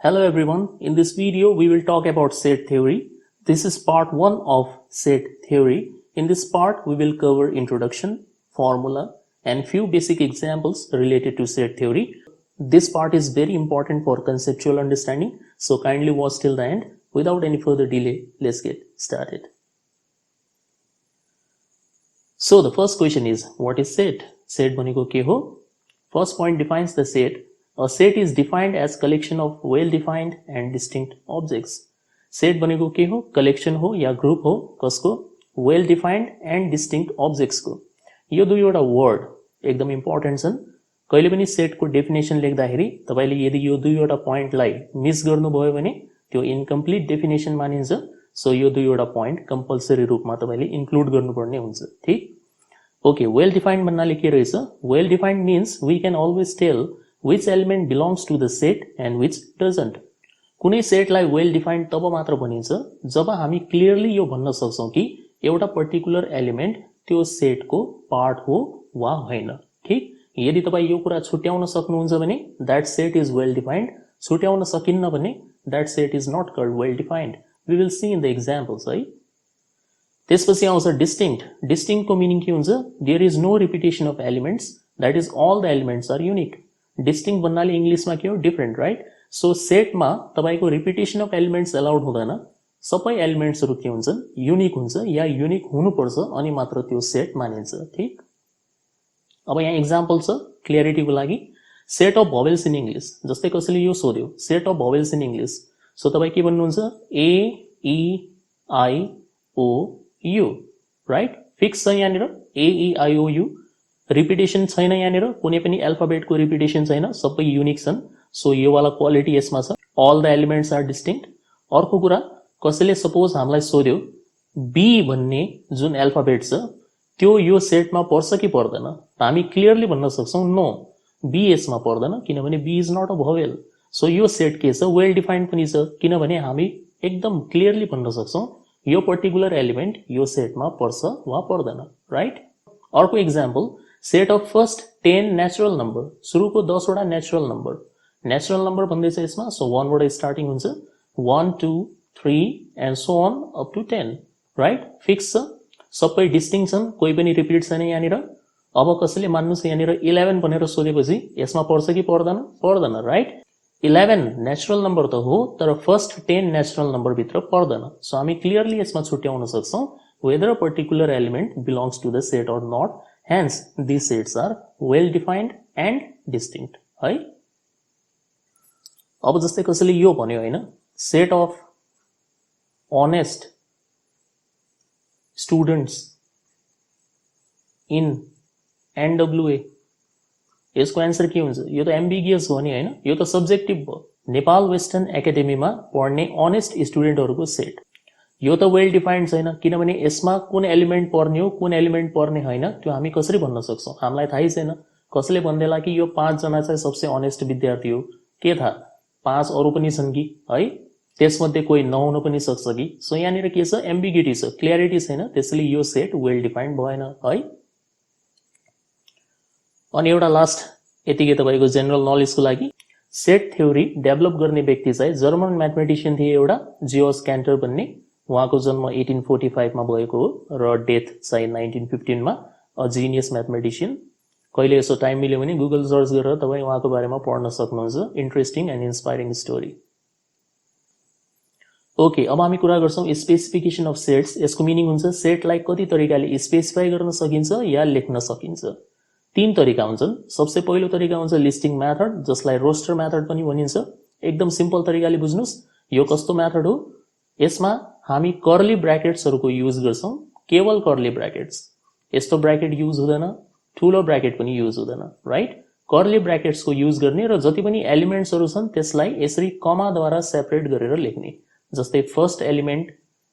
Hello everyone, in this video we will talk about set theory. This is part 1 of set theory. In this part we will cover introduction, formula and few basic examples related to set theory. This part is very important for conceptual understanding, so kindly watch till the end. Without any further delay, let's get started. So the first question is, what is set? Set भनेको के हो? First point defines the set. A set is defined as collection of well-defined and distinct objects. Set भनेको के हो? Collection हो या group हो कसको? Well-defined and distinct objects को. यो दुईवटा वर्ड एकदम इम्पोर्टेन्ट छन्. कहिले पनि सेटको डेफिनेसन लेख्दाखेरि तपाईले यदि यो दुईवटा पोइन्टलाई मिस गर्नुभयो भने त्यो इनकम्प्लिट डेफिनेसन मानिन्छ. सो यो दुईवटा पोइन्ट कम्पल्सरी रूपमा तपाईले इन्क्लुड गर्नुपर्ने हुन्छ. ठीक? ओके, वेल डिफाइन्ड भन्नाले के रहेछ? Well defined means we can always tell which element belongs to the set and which doesn't. कुनै सेटलाई वेल डिफाइन्ड तब मात्र भनिन्छ जब हामी क्लियरली यो भन्न सक्छौं कि एउटा पर्टिकुलर एलिमेन्ट त्यो सेटको पार्ट हो वा होइन. ठीक? यदि तपाई यो कुरा छुट्याउन सक्नुहुन्छ भने that set is well defined. छुट्याउन सकिन्न भने that set is not called well defined. We will see in the examples, है. त्यसपछि आउँछ डिस्टिंक्ट. डिस्टिंक्ट को मिनिङ के हुन्छ? There is no repetition of elements, that is all the elements are unique. Distinct भन्नाले इंग्लिशमा के हो? Different, right? सो सेटमा तपाईको रिपिटेसन अफ एलिमेन्ट्स अलाउड हुँदैन. सबै एलिमेन्ट्सहरु के हुन्छन्? युनिक हुन्छ या युनिक हुनुपर्छ अनि मात्र त्यो सेट मानिन्छ. ठीक? अब यहाँ एक्जाम्पल छ क्लियरिटीको लागि. Set of vowels in English. जस्तै कसैले यो सोध्यो, set of vowels in English. So तपाई के भन्नुहुन्छ? A E I O U, right? Fix छ यहाँनिर A E I O U. Repetition छैन यहाँनिर, कुनै पनि अल्फाबेटको रिपिटेसन छैन, सबै युनिक छन्. सो यो वाला क्वालिटी यसमा छ. All the elements are distinct. अर्को कुरा, कसैले सपोज हामीलाई सोध्यो बी भन्ने जुन अल्फाबेट छ त्यो यो सेटमा पर्छ कि पर्दैन? हामी क्लियरली भन्न सक्छौं नो, बी यसमा पर्दैन किनभने B is not a vowel. So यो सेट के छ? वेल डिफाइन्ड पनि छ किनभने हामी एकदम क्लियरली भन्न सक्छौं यो पर्टिकुलर एलिमेन्ट यो सेटमा पर्छ वा पर्दैन, राइट? अर्को example, set of first 10 natural number. सुरुको 10 वटा नेचुरल नम्बर. नेचुरल नम्बर भन्दैछ यसमा. सो 1 बाट स्टार्टिङ हुन्छ. 1 2 3 and so on up to 10, right? Fix छ. सबै डिस्टिंक्ट छन्, कोही पनि रिपिट छैन यहाँनिर. अब कसैले मान्नुस् यहाँनिर 11 भनेर सोधेपछि यसमा पर्छ कि पर्दैन? पर्दैन, राइट? 11 नेचुरल नम्बर त हो तर फर्स्ट 10 नेचुरल नम्बर भित्र पर्दैन. सो हामी क्लियरली यसमा छुट्याउन सक्छौं whether a particular element belongs to the set or not. Hence, these sets are well defined and distinct. है? अब जस्तै कसैले यो भन्यो हैन, set of honest students in NWA. यसको आन्सर के हुन्छ? यो त एम्बिगियस हो नि हैन? यो त सब्जेक्टिभ भयो. नेपाल वेस्टर्न एकाडेमीमा पढ्ने अनेस्ट स्टुडेन्टहरुको सेट. यो त वेल डिफाइन्ड छैन किनभने यसमा कुन एलिमेन्ट पर्ने हो कुन एलिमेन्ट पर्ने हैन त्यो हामी कसरी भन्न सक्छौं? हामीलाई थाहै छैन. कसैले भन्देला कि यो 5 जना चाहिँ सबसे अनेस्ट विद्यार्थी हो. के थाहा? 5 अरु पनि छन् कि, है? त्यसमध्ये कोही नहुन पनि सक्छ कि. सो यहाँनिर के छ? एम्बिग्युटी छ, क्ल्यारिटी छैन. त्यसैले यो सेट वेल डिफाइन्ड भएन, है? अनि एउटा लास्ट यतिकै तपाईको जनरल नलेजको लागि, सेट थ्योरी डेभलप गर्ने व्यक्ति चाहिँ जर्मन म्याथमेटिशियन थिए एउटा, जियोस क्यान्टर भन्ने. उहाँको जन्म 1845 मा भएको हो र डेथ चाहिँ 1915 मा. A genius mathematician. कहिले यसो टाइम मिल्यो भने गुगल सर्च गरेर तपाई उहाँको बारेमा पढ्न सक्नुहुन्छ. Interesting and inspiring story. Okay, अब हामी कुरा गर्छौं स्पेसिफिकेसन अफ सेट्स. यसको मिनिङ हुन्छ सेटलाई कति तरिकाले स्पेसिफाई गर्न सकिन्छ या लेख्न सकिन्छ. 3 तरिका हुन्छन्. सबसे पहिलो तरिका हुन्छ लिस्टिङ मेथड, जसलाई रोस्टर मेथड पनि भनिन्छ. एकदम सिम्पल तरिकाले बुझ्नुस्. यो कस्तो मेथड हो? यसमा हामी कर्ली ब्र्याकेट्सहरुको युज गर्छौं. केवल कर्ली ब्र्याकेट्स. यस्तो ब्र्याकेट युज हुँदैन, ठूलो ब्र्याकेट पनि युज हुँदैन, राइट? कर्ली ब्र्याकेट्सको युज गर्ने र जति पनि एलिमेन्ट्सहरु छन् त्यसलाई यसरी कमाद्वारा सेपरेट गरेर लेख्ने. जस्तै फर्स्ट एलिमेन्ट,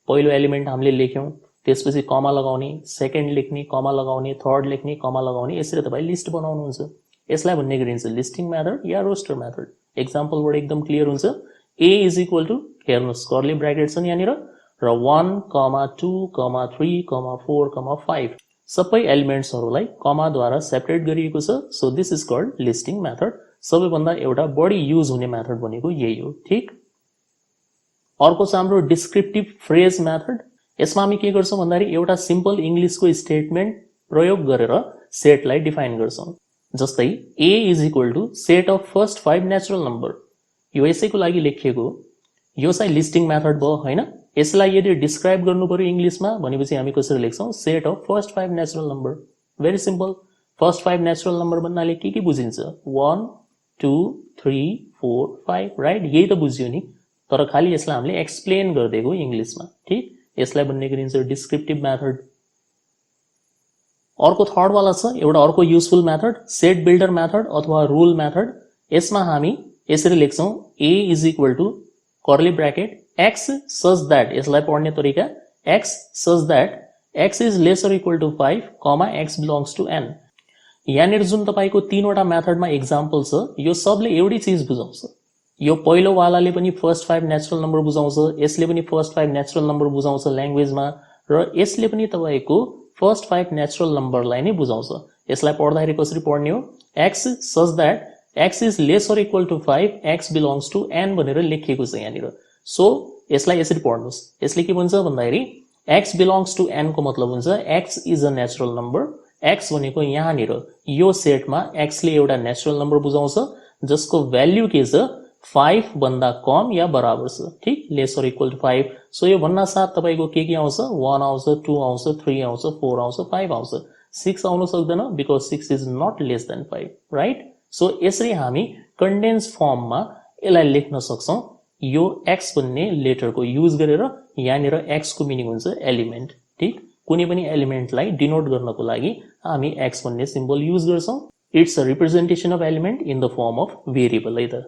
पहिलो एलिमेन्ट हामीले लेख्यौं, त्यसपछि कमा लगाउने, सेकेन्ड लेख्ने, कमा लगाउने, थर्ड लेख्ने, कमा लगाउने. यसरी तपाई लिस्ट बनाउनुहुन्छ. यसलाई भन्ने गरिन्छ लिस्टिङ मेथड या रोस्टर मेथड. एक्जाम्पलबाट एकदम क्लियर हुन्छ. A is equal to, हेर्नुस् कर्ली ब्र्याकेट छन् यहाँनिर र 1, 2, 3, 4, 5 सबै एलिमेन्ट्सहरुलाई कमाद्वारा सेपरेट गरिएको छ. So this is called listing method. सबैभन्दा एउटा बढी युज हुने मेथड भनेको यही हो ठीक। अर्को छ हाम्रो डिस्क्रिप्टिभ फ्रेज मेथड। यसमा हामी के गर्छौं भन्दाखेरि एउटा सिम्पल इंग्लिशको स्टेटमेन्ट प्रयोग गरेर सेटलाई डिफाइन गर्छौं। जस्तै a is equal to set of first 5 natural number. यो यसैको लागि लेखिएको हो। यो चाहिँ लिस्टिङ मेथड भयो हैन। यसलाई यदि डिस्क्राइब गर्नु पर्यो इंग्लिशमा भनेपछि हामी कसरी लेख्छौं set of first 5 natural number. Very simple. First 5 natural number भन्नाले के बुझिन्छ 1 2 3 4 5 राइट, यही त बुझ्यो नि। तर खाली यसलाई हामीले एक्सप्लेन गर्दिएको इंग्लिशमा ठीक। यसलाई भन्ने गरिन्छ डिस्क्रिप्टिभ मेथड। अर्को थर्ड वाला छ एउटा अर्को useful method set builder method अथवा रुल मेथड। यसमा हामी यसरी लेख्छौं a is equal to curly bracket x such that, यसलाई पढ्ने तरिका x such that x is lesser equal to 5 comma x belongs to n। यहाँनिर जुन तपाईको तीनवटा मेथडमा एक्जाम्पल छ यो सबले एउटै चीज बुझाउँछ। यो पहिलो वालाले पनि फर्स्ट 5 नेचुरल नम्बर बुझाउँछ, यसले पनि फर्स्ट 5 नेचुरल नम्बर बुझाउँछ ल्याङ्ग्वेजमा, र यसले पनि तपाईको फर्स्ट 5 नेचुरल नम्बरलाई नै बुझाउँछ। यसलाई पढ्दाखेरि कसरी पढ्ने हो x such that x is lesser equal to 5 x belongs to n भनेर लेखिएको छ यहाँनिर। सो यसलाई यसरी पढ्नुस्। यसले के भन्छ भन्दाखेरि x बिलोंग्स टु n को मतलब हुन्छ x is a natural number. x भनेको यहाँनिर यो सेटमा x ले एउटा नेचुरल नम्बर बुझाउँछ जसको भ्यालु के छ 5 भन्दा कम या बराबर छ ठीक, लेसर इक्वल टु 5। सो यो भन्न साथ तपाईको के आउँछ 1 आउँछ 2 आउँछ 3 आउँछ 4 आउँछ 5 आउँछ, 6 आउन सक्दैन because 6 is not less than 5 right. So यसरी हामी कन्डेन्स फर्ममा यसलाई लेख्न सक्छौं यो x भन्ने लेटरको युज गरेर। यहाँनिर x को मिनिङ हुन्छ एलिमेन्ट ठीक। कुनै पनि एलिमेन्टलाई डिनोट गर्नको लागि हामी x भन्ने सिम्बल युज गर्छौं। It's a representation of element in the form of variable है त।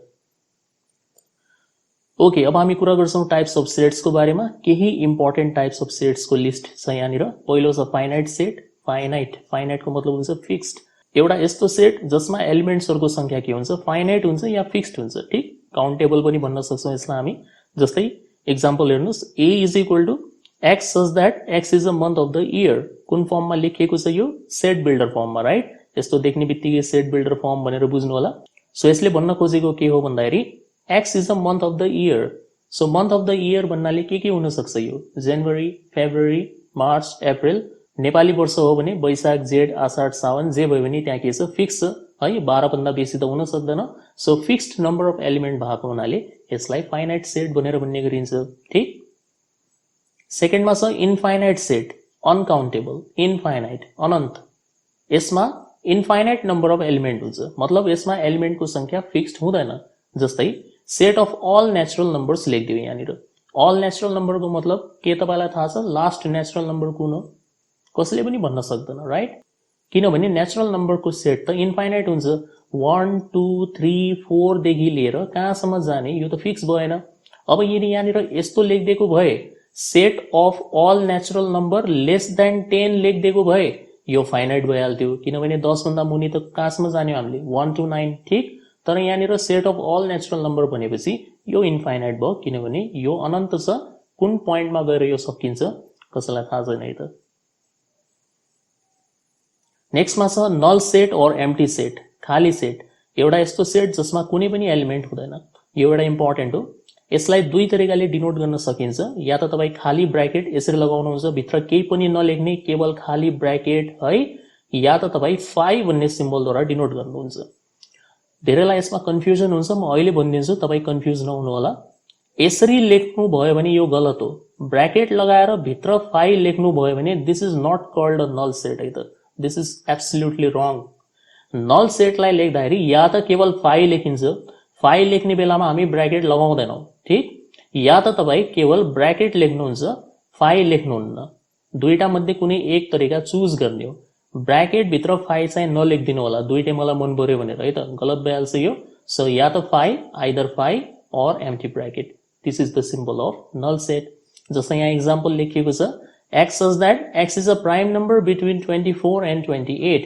ओके, अब हामी कुरा गर्छौं टाइप्स अफ सेट्स को बारेमा। केही इम्पोर्टेन्ट टाइप्स अफ सेट्स को लिस्ट छ यहाँनिर। पहिलो छ फाइनाइट सेट। फाइनाइट को मतलब हुन्छ फिक्स्ड। एउटा यस्तो सेट जसमा एलिमेन्ट्सहरुको संख्या के हुन्छ फाइनाइट हुन्छ या फिक्स्ड हुन्छ ठीक। काउन्टेबल पनि भन्न सक्छौं यसलाई हामी। जस्तै एक्जाम्पल हेर्नुस् a is equal to x such that x is a month of the year. कुन फर्ममा लेखिएको छ यो सेट बिल्डर फर्ममा राइट। यस्तो देख्ने बित्तिकै सेट बिल्डर फर्म भनेर बुझ्नु होला। सो यसले भन्न खोजेको के हो भन्दाखेरि x is a month of the year. So month of the year भन्नाले के हुन सक्छ यो जनवरी फेब्रुअरी मार्च अप्रिल। नेपाली वर्ष हो भने वैशाख जेठ आषाढ सावन जे भयो भने त्यहाँ के छ फिक्स छ है, 12 भन्दा बेसी त हुन सक्दैन। So fixed number of element भएको हुनाले यसलाई फाइनाइट सेट भनेर भन्ने गरिन्छ ठीक। सेकेन्डमा छ इन्फाइनाइट सेट अनकाउन्टेबल। इन्फाइनाइट अनन्त। यसमा इन्फाइनाइट नम्बर अफ एलिमेन्ट हुन्छ मतलब यसमा एलिमेन्टको संख्या फिक्स्ड हुँदैन। जस्तै set of all natural numbers लेखिदियो यहाँनिर। अल नेचुरल नम्बरको मतलब के तपाईलाई थाहा छ लास्ट नेचुरल नम्बर कुन हो कसैले पनि भन्न सक्दैन राइट। किनभने नेचुरल नम्बरको सेट त इन्फाइनाइट हुन्छ 1 2 3 4 देखि लिएर कहाँसम्म जाने यो त फिक्स भएन। अब यदि यहाँनिर यस्तो लेखिदिएको भए set of all natural number less than 10 लेखिदिएको भए यो फाइनाइट भइहाल्थ्यो किनभने 10 भन्दा मुनि त कहाँसम्म जाने हामीले 1 to 9 ठीक। तर यहाँनिर set of all natural number भनेपछि यो इन्फाइनाइट भयो किनभने यो अनन्त छ। कुन पोइन्टमा गएर यो सकिन्छ कसैलाई थाहा छैन है त। नेक्स्टमा छ नल सेट और एम्प्टी सेट खाली सेट। एउटा यस्तो सेट जसमा कुनै पनि एलिमेन्ट हुँदैन। यो एउटा इम्पोर्टेन्ट हो। यसलाई दुई तरिकाले डिनोट गर्न सकिन्छ। या त तपाई खाली ब्र्याकेट यसरी लगाउनुहुन्छ भित्र केही पनि नलेख्ने केवल खाली ब्र्याकेट है, या त तपाई 5 भन्ने सिम्बलद्वारा डिनोट गर्नुहुन्छ। धेरैलाई यसमा कन्फ्युजन हुन्छ, म अहिले भनिदिन्छु तपाई कन्फ्युज नहुनु होला। यसरी लेख्नु भयो भने यो गलत हो। ब्र्याकेट लगाएर भित्र 5 लेख्नु भयो भने this is not called a null set है त। This is absolutely wrong. Null सेटलाई लेख्दाखेरि या त केवल 5 लेखिन्छ, 5 लेख्ने बेलामा हामी ब्र्याकेट लगाउँदैनौं ठीक, या त तपाई केवल ब्र्याकेट लेख्नुहुन्छ 5 लेख्नुहुन्न। दुईटा मध्ये कुनै एक तरिका चुज गर्ने हो। ब्र्याकेट भित्र 5 चाहिँ नलेखिदिनु होला, दुईटै मलाई मन पर्यो भनेर है त, गलत भइहाल्छ यो। सो या त 5 either 5 or empty bracket. This is the symbol of null set. जस्तै यहाँ एक्जाम्पल लेखिएको छ x such that x is a prime number between 24 and 28।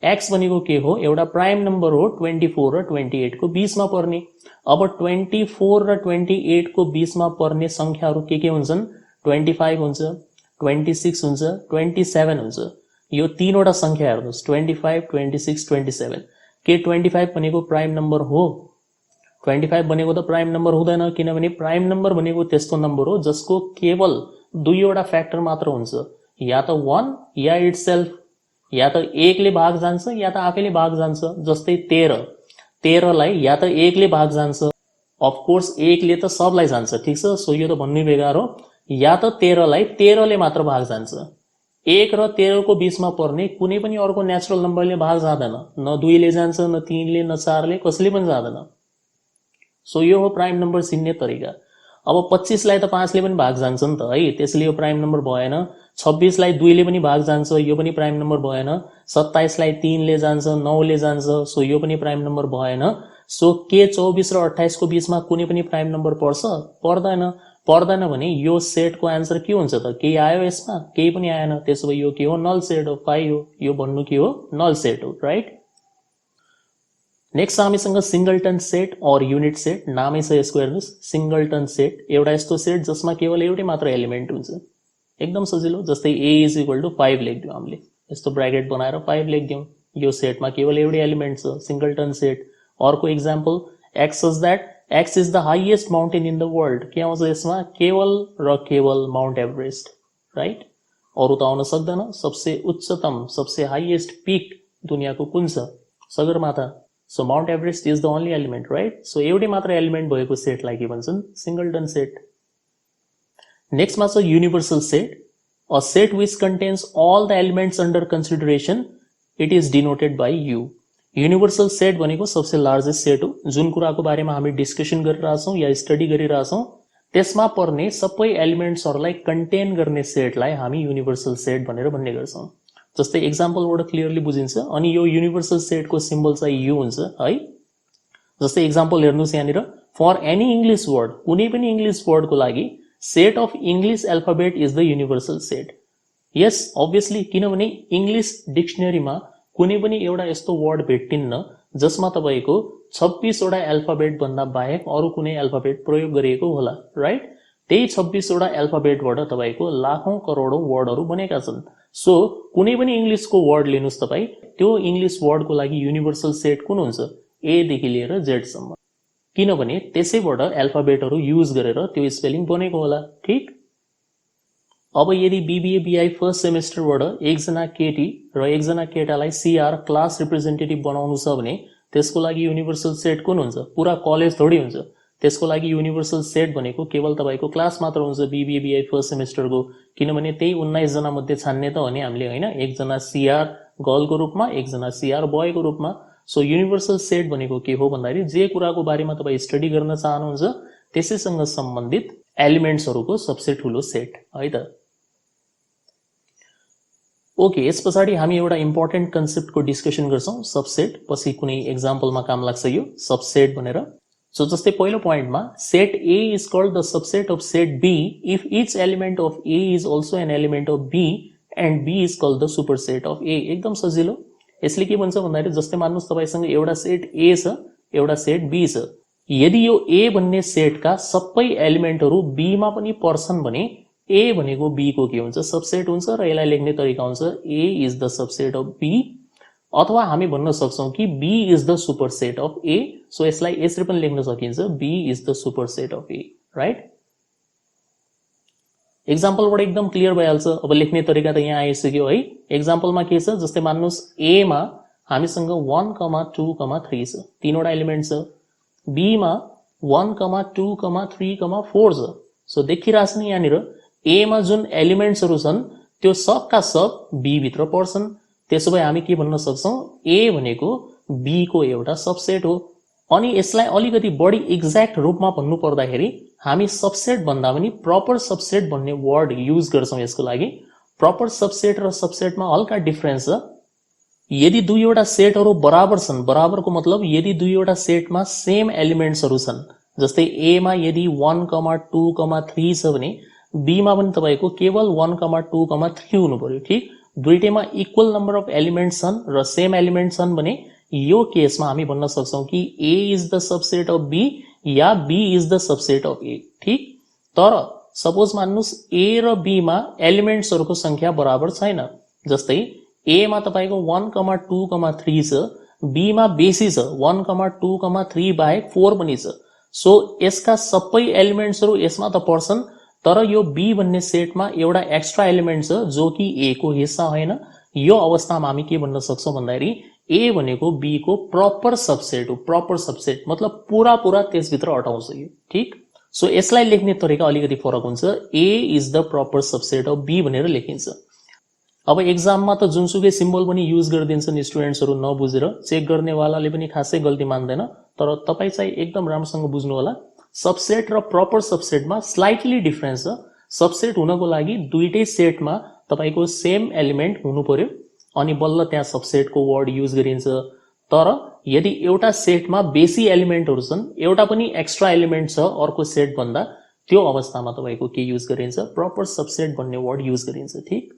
x भनेको के हो एउटा प्राइम नम्बर हो 24 र 28 को बीचमा पर्ने। अब 24 र 28 को बीचमा पर्ने संख्याहरू के हुन्छन् 25 हुन्छ 26 हुन्छ 27 हुन्छ। यो तीनवटा संख्या हेर्नुस् 25 26 27। के 25 भनेको प्राइम नम्बर हो? 25 भनेको त प्राइम नम्बर हुँदैन, किनभने प्राइम नम्बर भनेको त्यस्तो नम्बर हो जसको केवल दुईवटा फ्याक्टर मात्र हुन्छ, या त 1 या इटसेल्फ, या त 1 ले भाग जान्छ या त आफैले भाग जान्छ। जस्तै 13 लाई या त 1 ले भाग जान्छ, अफकोर्स 1 ले त सबलाई जान्छ, ठीक छ, सो यो त भन्नै बेकार हो, या त 13 लाई 13 ले मात्र भाग जान्छ। 1 र 13 को बीचमा पर्ने कुनै पनि अर्को नेचुरल नम्बरले भाग जाँदैन, न 2 ले जान्छ, न 3 ले, न 4 ले, कसैले पनि जाँदैन। सो यो हो प्राइम नम्बर चिन्ने तरिका। अब 25 लाई त 5 ले पनि भाग जान्छ नि त है, त्यसले यो प्राइम नम्बर भएन। 26 लाई 2 ले पनि भाग जान्छ, यो पनि प्राइम नम्बर भएन। 27 लाई 3 ले जान्छ, 9 ले जान्छ, सो यो पनि प्राइम नम्बर भएन। सो के 24 र 28 को बीचमा कुनै पनि प्राइम नम्बर पर्छ? पर्दैन। पर्दैन भने यो सेटको आन्सर के हुन्छ त? केही आयो यसमा? केही पनि आएन। त्यसो भए यो के हो? नल सेट हो, 5 हो। यो भन्नु के हो? नल सेट हो, राइट। नेक्स्ट हामीसँग सिंगलटन सेट और युनिट सेट, नामै छ यसको, हेर्नुस्, सिंगलटन सेट, एउटा यस्तो सेट जसमा केवल एउटै मात्र एलिमेन्ट हुन्छ, एकदम सजिलो। जस्तै a = 5 लेख्दियौ, हामीले यस्तो ब्र्याकेट बनाएर 5 लेख्दियौ, यो सेटमा केवल एउटै एलिमेन्ट छ, सिंगलटन सेट। अर्को example, x such that x is the highest mountain in the world, के आउँछ यसमा? केवल र केवल माउन्ट एभरेस्ट, राइट। अरु त आउन सक्दैन। सबसे उच्चतम, सबसे हाईएस्ट पीक दुनियाँको कुन छ? Sagarmatha. So Mount Everest is the only element, right. So एउटै मात्र एलिमेन्ट भएको सेटलाई के भन्छन्? Singleton set. नेक्स्टमा छ universal set, a set which contains all the elements under consideration, it is denoted by U। Universal set भनेको सबसे लार्जेस्ट सेट हो। जुन कुराको बारेमा हामी डिस्कसन गरिरहेछौँ या स्टडी गरिरहेछौँ त्यसमा पर्ने सबै एलिमेन्ट्सहरूलाई कन्टेन गर्ने सेटलाई हामी युनिभर्सल सेट भनेर भन्ने गर्छौँ। जस्तै एक्जाम्पलबाट क्लियरली बुझिन्छ। अनि यो युनिभर्सल सेटको सिम्बल चाहिँ यु हुन्छ है। जस्तै एक्जाम्पल हेर्नुस् यहाँनिर, फर एनी इङ्ग्लिस वर्ड, कुनै पनि इङ्ग्लिस वर्डको लागि set of English alphabet is the universal set. Yes, obviously, किनभने इङ्ग्लिस डिक्सनरीमा कुनै पनि एउटा यस्तो वर्ड भेट्टिन्न जसमा तपाईँको 26 वटा एल्फाबेट भन्दा बाहेक अरू कुनै एल्फाबेट प्रयोग गरिएको होला, राइट। त्यही 26 वटा एल्फाबेटबाट तपाईँको लाखौं करोडौं वर्डहरू बनेका छन्। सो कुनै पनि इङ्ग्लिसको वर्ड लिनुस् तपाईँ, त्यो इङ्ग्लिस वर्डको लागि युनिभर्सल सेट कुन हुन्छ? ए देखि लिएर जेड सम्म, किनभने त्यसैबाट एल्फाबेटहरू युज गरेर त्यो स्पेलिङ बनेको होला, ठीक। अब यदि बीबीए बीआई फर्स्ट सेमेस्टरबाट एकजना केटी र एकजना केटालाई सीआर क्लास रिप्रेजेन्टेटिभ बनाउनु छ भने त्यसको लागि युनिभर्सल सेट कुन हुन्छ? पुरा कलेज थोडी हुन्छ। त्यसको लागि युनिभर्सल सेट भनेको केवल तपाईको क्लास मात्र हुन्छ बीबीए बीआई फर्स्ट सेमेस्टरको, किनभने त्यही 19 जना मध्ये छान्ने त हो नि हामीले, हैन। एकजना सीआर गर्लको रूपमा, एकजना सीआर बोयको रूपमा। सो युनिभर्सल सेट भनेको के हो भन्दाखेरि जे कुराको बारेमा तपाईँ स्टडी गर्न चाहनुहुन्छ त्यसैसँग सम्बन्धित एलिमेन्ट्सहरूको सबसे ठूलो सेट है त। ओके, यस पछाडि हामी एउटा इम्पोर्टेन्ट कन्सेप्टको डिस्कसन गर्छौं, सबसेट। पछि कुनै एक्जाम्पलमा काम लाग्छ यो सबसेट भनेर। सो जस्तै पहिलो पोइन्टमा, set A is called the subset of set B if each element of A is also an element of B and B is called the superset of A. एकदम सजिलो। यसले के भन्छ भन्दाखेरि जस्तै मान्नुस् तपाईसँग एउटा सेट ए छ, एउटा सेट बी छ। यदि यो ए भन्ने सेटका सबै एलिमेन्टहरू बी मा पनि पर्छन् भने ए भनेको बी को के हुन्छ? सबसेट हुन्छ। र यसलाई लेख्ने तरिका हुन्छ A is the subset of B, अथवा हामी भन्न सक्छौं कि B is the superset of A. So यसलाई यसरी पनि लेख्न सकिन्छ, B is the superset of A, right. एक्जाम्पलबाट एकदम क्लियर भइहाल्छ। अब लेख्ने तरिका त यहाँ आइसक्यो है। एक्जाम्पलमा के छ, जस्तै मान्नुस् ए मा हामीसँग 1, 2, 3 छ, तीनवटा एलिमेन्ट छ। बी मा 1, 2, 3, 4 छ। सो देखिरहेछ नि यहाँनिर ए मा जुन एलिमेन्ट्सहरू छन् त्यो सबका सब बी भित्र पर्छन्। त्यसो भए हामी के भन्न सक्छौं? ए भनेको बी को एउटा सबसेट हो। अनि यसलाई अलिकति बढी एक्ज्याक्ट रूपमा भन्नु पर्दाखेरि हामी सबसेट भन्दा पनि प्रपर सबसेट भन्ने वर्ड युज गर्छौं यसको लागि। प्रपर सबसेट र सबसेटमा हल्का डिफरेन्स छ। यदि दुईवटा सेटहरू बराबर छन्, बराबरको मतलब यदि दुईवटा सेटमा सेम एलिमेन्ट्सहरू छन्, जस्तै ए मा यदि 1, 2, 3 छ भने बी मा पनि तपाईको केवल 1, 2, 3 हुनु पर्यो, ठीक। दुईटैमा इक्वल नम्बर अफ एलिमेन्ट्स छन् र सेम एलिमेन्ट्स छन् भने यो केसमा हामी भन्न सक्छौं कि A is the subset of B या B is the subset of A, ठीक। तर सपोज मान्नुस् ए र बी मा एलिमेन्ट्सहरूको संख्या बराबर छैन। जस्तै ए मा तपाईको 1, 2, 3 छ, बी मा बेसी छ 1,2,3 बाहेक 4 पनि छ। सो यसका सबै एलिमेन्ट्सहरु यसमा त पर्छन्, तर यो बी भन्ने सेटमा एउटा एक्स्ट्रा एलिमेन्ट छ जो कि ए को हिस्सा होइन। यो अवस्थामा हामी के भन्न सक्छौं भन्दाखेरि ए भनेको बी को प्रपर सबसेट हो। प्रपर सबसेट मतलब पूरा पूरा त्यसभित्र अटाउँछ यो, ठीक। सो यसलाई लेख्ने तरिका अलिकति फरक हुन्छ। A is the proper subset of B भनेर लेखिन्छ। अब एक्जाममा त जुनसुकै सिम्बल पनि युज गरिदिन्छन् स्टुडेन्ट्सहरु नबुझेर, चेक गर्नेवालाले पनि खासै गल्ती मान्दैन, तर तपाई चाहिँ एकदम राम्रोसँग बुझ्नु होला। सबसेट र प्रपर सबसेटमा स्लाइटली डिफरेन्स छ। सबसेट हुनको लागि दुईटै सेटमा तपाईको सेम एलिमेन्ट हुनु पर्यो अनि बल्ल त्यहाँ सबसेटको वर्ड युज गरिन्छ। तर यदि एउटा सेटमा बेसी एलिमेन्टहरु छन्, एउटा पनि एक्स्ट्रा एलिमेन्ट छ अर्को सेट भन्दा, त्यो अवस्थामा तपाईको के युज गरिन्छ, प्रपर सबसेट भन्ने वर्ड युज गरिन्छ, ठीक।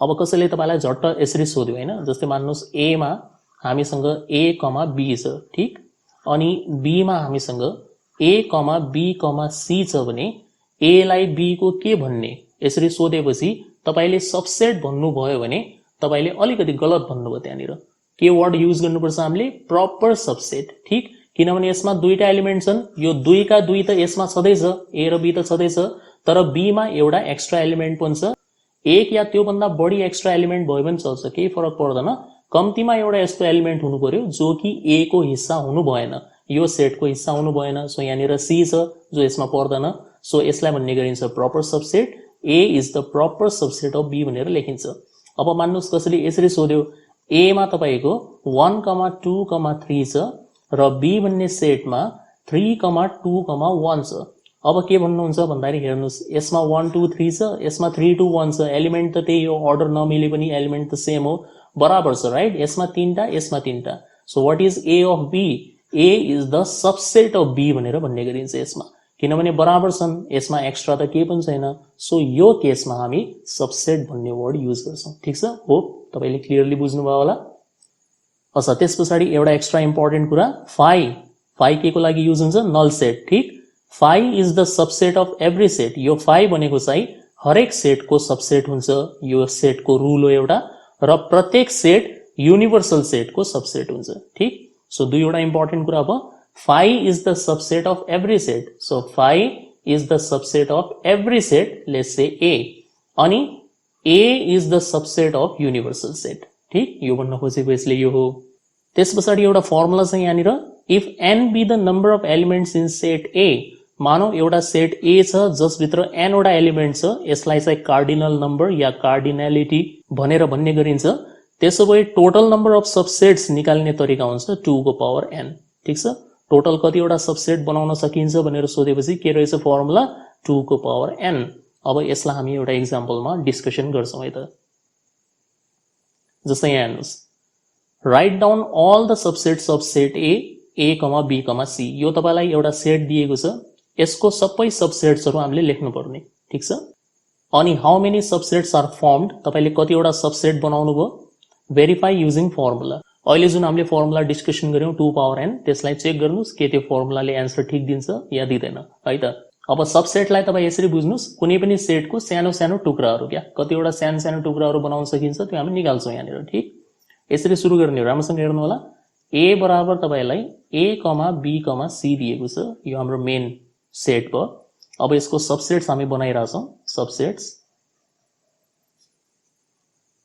अब कसैले तपाईलाई झट्ट यसरी सोध्यो हैन, जस्तै मान्नुस् ए मा हामीसँग a, b छ, ठीक। अनि b मा हामीसँग a, b, c छ भने a लाई b को के भन्ने यसरी सोधेपछि तपाईले सबसेट भन्नुभयो भने तपाईले अलिकति गलत भन्नुभयो। त्यहाँनिर के वर्ड युज गर्नुपर्छ हामीले, प्रपर सबसेट, ठीक। किनभने यसमा दुईटा एलिमेन्ट छन्, यो 2 का 2 त यसमा छँदैछ, a र b त छँदैछ, तर b मा एउटा एक्स्ट्रा एलिमेन्ट पनि छ। एक या त्यो भन्दा बढी एक्स्ट्रा एलिमेन्ट भयो भने चल्छ, केही फरक पर्दैन। कम्तीमा एउटा यस्तो एलिमेन्ट हुनु पर्यो जो कि ए को हिस्सा हुनु भएन, यो सेटको हिस्सा हुनु भएन। सो यहाँनिर सी छ जो यसमा पर्दैन। सो यसलाई भन्ने गरिन्छ proper subset. A is the proper subset of B भनेर लेखिन्छ। अब मान्नुस् कसैले यसरी सोध्यो, ए मा तपाईको 1,2,3 छ र बी भन्ने सेटमा 3,2,1 छ। अब के भन्नुहुन्छ भन्दाखेरि हेर्नुस्, यसमा 1 2 3 छ, यसमा 3 2 1 छ। एलिमेन्ट त त्यही हो, अर्डर नमिले पनि एलिमेन्ट त सेम हो, बराबर छ, राइट। यसमा 3टा, यसमा 3टा। So what is A of B, A is the subset of B भनेर भन्ने गरिन्छ यसमा, किनभने बराबर छन्, यसमा एक्स्ट्रा त केही पनि छैन। सो यो केसमा हामी सबसेट भन्ने वर्ड युज गर्छौं, ठीक छ। होप तपाईले क्लियरली बुझ्नुभयो होला। अझ त्यसपछि एउटा एक्स्ट्रा इम्पोर्टेन्ट कुरा, फाइ के को लागि युज हुन्छ, नल सेट, ठीक। Phi is the subset of every set. यो फाइ भनेको चाहिँ हरेक सेटको सबसेट हुन्छ, यो सेटको रुल हो एउटा, र प्रत्येक सेट युनिभर्सल सेटको सबसेट हुन्छ, ठीक। सो दुईवटा इम्पोर्टेन्ट कुरा अब, phi is the subset of every set. So phi is the subset of every set, let's say A, अनि A is the subset of universal set, ठीक। यो भन्न खोजेको यसले यो हो। त्यसपछि एउटा फर्मुला छ यहाँनिर, if n be the number of elements in set A. मानौ एउटा सेट ए छ जसभित्र n वटा एलिमेन्ट छ, यसलाई चाहिँ कार्डिनल नम्बर या कार्डिनलिटी भनेर भन्ने गरिन्छ। त्यसो भए टोटल नम्बर अफ सबसेट्स निकाल्ने तरिका हुन्छ 2 को पावर n, ठीक छ। टोटल कतिवटा सबसेट बनाउन सकिन्छ भनेर सोधेपछि के रहेछ फर्मुला, 2 को पावर n। अब यसलाई हामी एउटा एक्जाम्पलमा डिस्कसन गर्छौं है त। जस्तै यहाँ हेर्नुस्, write down all the subsets of set A, b, c। यो तपाईलाई एउटा सेट दिएको छ, यसको सबै सबसेट्सहरु हामीले लेख्नु पर्ने, ठीक छ। अनि how many subsets are formed, तपाईले कतिवटा सबसेट बनाउनु भयो, भेरिफाई युजिङ फर्मुला। अहिले जुन हामीले फर्मुला डिस्कसन गर्यौं 2 पावर n, त्यसलाई चेक गर्नुस् के त्यो फर्मुलाले आन्सर ठीक दिन्छ या दिदैन है त। अब सबसेटलाई तपाई यसरी बुझ्नुस्, कुनै पनि सेटको सानो सानो टुक्राहरु, क्या कतिवटा सानो सानो टुक्राहरु बनाउन सकिन्छ, त्यो हामी निकाल्छौं यहाँनिर, ठीक। यसरी सुरु गर्ने हो, राम्रोसँग हेर्नु होला। ए बराबर तपाईलाई a, b, c दिएको छ, यो हाम्रो मेन सेट भयो। अब यसको सबसेट्स हामी बनाइराछौं, सबसेट्स।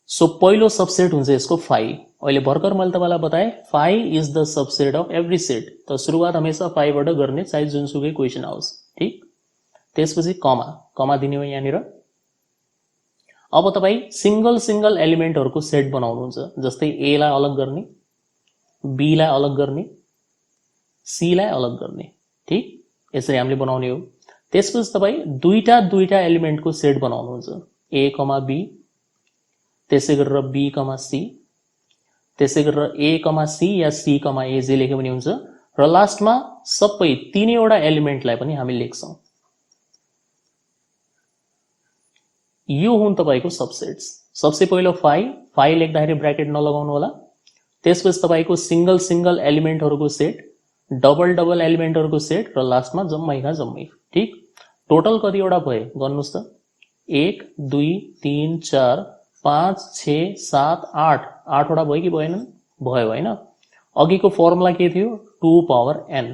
सो पहिलो सबसेट हुन्छ यसको फाइ। अहिले भर्खर मैले तपाईलाई बताए phi is the subset of every set. त सुरुवात हमेशा फाइबाट गर्ने, चाहे जुनसुकै क्वेशन आओस्, ठीक। त्यसपछि कमा दिने हो यहाँनिर। अब तपाई सिंगल सिंगल एलिमेन्टहरुको सेट बनाउनुहुन्छ, जस्तै ए लाई अलग गर्ने, बी लाई अलग गर्ने, सी लाई अलग गर्ने, ठीक। यसरी हामीले बनाउने हो। त्यसपछि तपाई दुईटा एलिमेन्टको सेट बनाउनुहुन्छ, a, b, त्यसै गरेर b, c, त्यसै गरेर a, c yeah c, a जे लेख्यो भने हुन्छ। र लास्टमा सबै तीनैवटा एलिमेन्टलाई पनि हामी लेख्छौं। यो हुन् तपाईको सबसेट्स। सबसे पहिलो फाइ लेख्दाखेरि ब्र्याकेट नलगाउनु होला। त्यसपछि तपाईको सिंगल सिंगल एलिमेन्टहरुको सेट, डबल एलिमेन्टहरुको सेट, र लास्टमा जम्मैका जम्मै, ठीक। टोटल कतिवटा भयो गर्नुस् त, 1 2 3 4 5 6 7 8 8 वटा भयो कि भएनन्, भयो हैन। अघिको फर्मुला के थियो 2 पावर n,